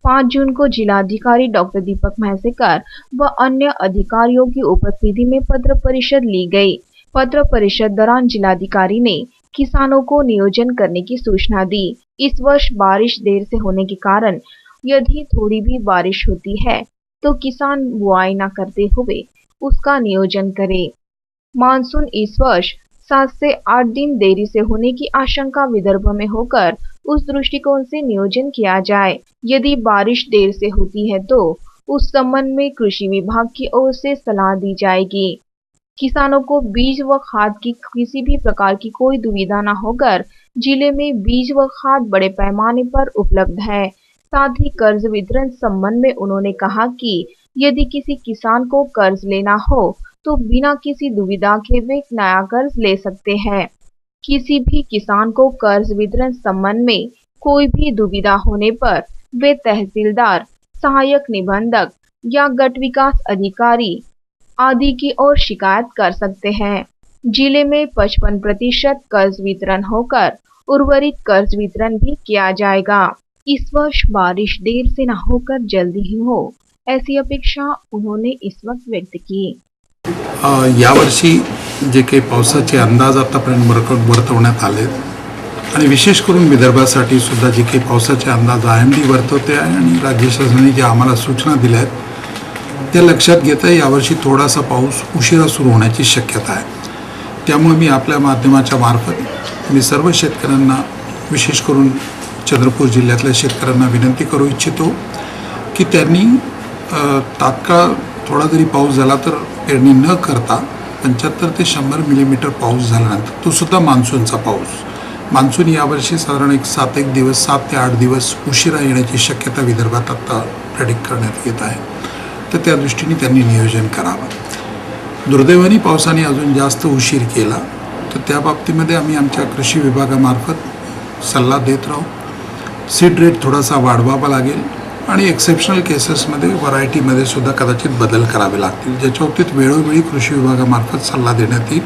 5 जून को जिलाधिकारी डॉक्टर दीपक म्हैसेकर व अन्य अधिकारियों की उपस्थिति में पत्र परिषद ली गई। पत्र परिषद दौरान जिलाधिकारी ने किसानों को नियोजन करने की सूचना दी। इस वर्ष बारिश देर से होने के कारण यदि थोड़ी भी बारिश होती है तो किसान बुआई न करते हुए उसका नियोजन करे। मानसून इस वर्ष 7 से 8 दिन देरी से होने की आशंका विदर्भ में होकर उस दृष्टिकोण से नियोजन किया जाए। यदि बारिश देर से होती है तो उस संबंध में कृषि विभाग की ओर से सलाह दी जाएगी। किसानों को बीज व खाद की किसी भी प्रकार की कोई दुविधा न होकर जिले में बीज व खाद बड़े पैमाने पर उपलब्ध है। साथ ही कर्ज वितरण संबंध में उन्होंने कहा कि यदि किसी किसान को कर्ज लेना हो तो बिना किसी दुविधा के वे नया कर्ज ले सकते हैं। किसी भी किसान को कर्ज वितरण संबंध में कोई भी दुविधा होने पर वे तहसीलदार, सहायक निबंधक या गट विकास अधिकारी आदि की ओर शिकायत कर सकते हैं। जिले में 55% कर्ज वितरण होकर उर्वरित कर्ज वितरण भी किया जाएगा। इस वर्ष बारिश देर से न होकर जल्दी ही हो, ऐसी अपेक्षा उन्होंने इस वक्त व्यक्त की। यावर्षी जे काही पावसाचे अंदाज आतापर्यंत वर्तवण्यात आले आणि विशेष करून विदर्भासाठी सुद्धा जे काही पावसाचे अंदाज IMD वर्तवते आहे आणि राज्य शासनाने जे आम्हाला सूचना दिल्या आहेत त्या लक्षात घेता यावर्षी थोडासा पाऊस उशिरा सुरू होण्याची शक्यता आहे। त्यामुळे मी आपल्या माध्यमाच्या मार्फत मी सर्व शेतकऱ्यांना विशेष करून चंद्रपूर जिल्ह्यातल्या शेतकऱ्यांना विनंती करू इच्छितो की त्यांनी तात्काळ थोडा जरी पाऊस झाला तर पेरणी न करता 75 ते 100 मिलीमीटर पाऊस झाल्यानंतर तो सुद्धा मान्सूनचा पाऊस मान्सून यावर्षी साधारण एक 7 ते 8 दिवस उशिरा येण्याची शक्यता विदर्भात आता प्रेडिक्ट करण्यात येत आहे। तर त्या दृष्टीने त्यांनी नियोजन करावं। दुर्दैवाने पावसाने अजून जास्त उशीर केला तर त्या बाबतीमध्ये आम्ही आमच्या कृषी विभागामार्फत सल्ला देत राहू। सीड रेट थोडासा वाढवावा लागेल आणि एक्सेप्शनल केसेसमध्ये व्हरायटीमध्ये सुद्धा कदाचित बदल करावे लागतील, ज्याच्या बाबतीत वेळोवेळी कृषी विभागामार्फत सल्ला देण्यात येईल,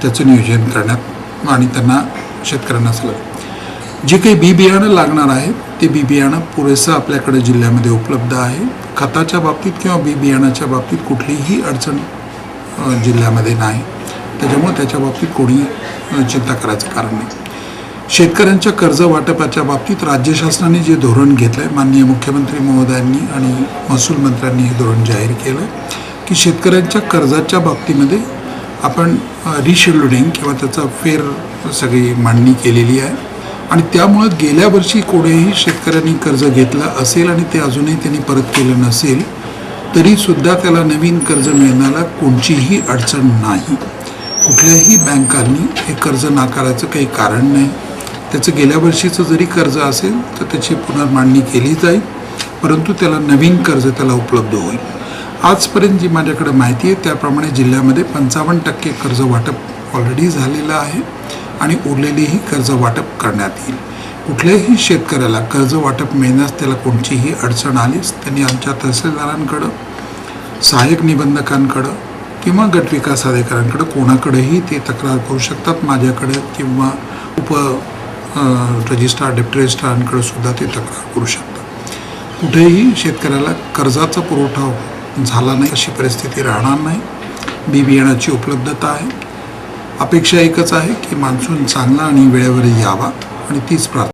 त्याचं नियोजन करण्यात आणि त्यांना शेतकऱ्यांना सल्ला जे काही बी बियाणं लागणार आहे ते बी बियाणं पुरेसं आपल्याकडे जिल्ह्यामध्ये उपलब्ध आहे। खताच्या बाबतीत किंवा बी बियाणाच्या बाबतीत कुठलीही अडचण जिल्ह्यामध्ये नाही, त्याच्यामुळे त्याच्या बाबतीत कोणी चिंता करायचं कारण नाही। शेतकऱ्यांच्या कर्ज वाटपाच्या बाबतीत राज्य शासनाने जे धोरण घेतलंय, माननीय मुख्यमंत्री महोदयांनी आणि महसूल मंत्र्यांनी हे धोरण जाहीर केलं की शेतकऱ्यांच्या कर्जाच्या बाबतीमध्ये आपण रिशेड्युलिंग किंवा त्याचा फेर सगळी मांडणी केलेली आहे आणि त्यामुळे गेल्या वर्षी कोणीही शेतकऱ्यांनी कर्ज घेतलं असेल आणि ते अजूनही त्यांनी परत केलं नसेल तरी सुद्धा त्याला नवीन कर्ज मिळण्याला कोणतीही अडचण नाही। कुठल्याही बँकांनी हे कर्ज नाकारायचं काही कारण नाही। त्याचं गेल्या वर्षीचं जरी कर्ज असेल तर त्याची पुनर्मांडणी केली जाईल, परंतु त्याला नवीन कर्ज त्याला उपलब्ध होईल। आजपर्यंत जी माझ्याकडे माहिती आहे त्याप्रमाणे जिल्ह्यामध्ये 55% कर्ज वाटप ऑलरेडी झालेलं आहे आणि उरलेलीही कर्ज वाटप करण्यात येईल। कुठल्याही शेतकऱ्याला कर्ज वाटप मिळण्यास त्याला कोणतीही अडचण आलीच त्यांनी आमच्या तहसीलदारांकडं, सहाय्यक निबंधकांकडं किंवा गट विकास अधिकाऱ्यांकडे कोणाकडेही ते तक्रार करू शकतात। माझ्याकडे किंवा उप रजिस्ट्रार, डेप्युटी रजिस्ट्रारांकडे सुद्धा ते तक्रार करू शकतात। कुठेही शेतकऱ्याला कर्जाचा पुरवठा झाला नाही अशी परिस्थिती राहणार नाही। बी बियाणाची उपलब्धता आहे। अपेक्षा एकच आहे की मान्सून चांगला आणि वेळेवर यावा आणि तीच प्रार्थना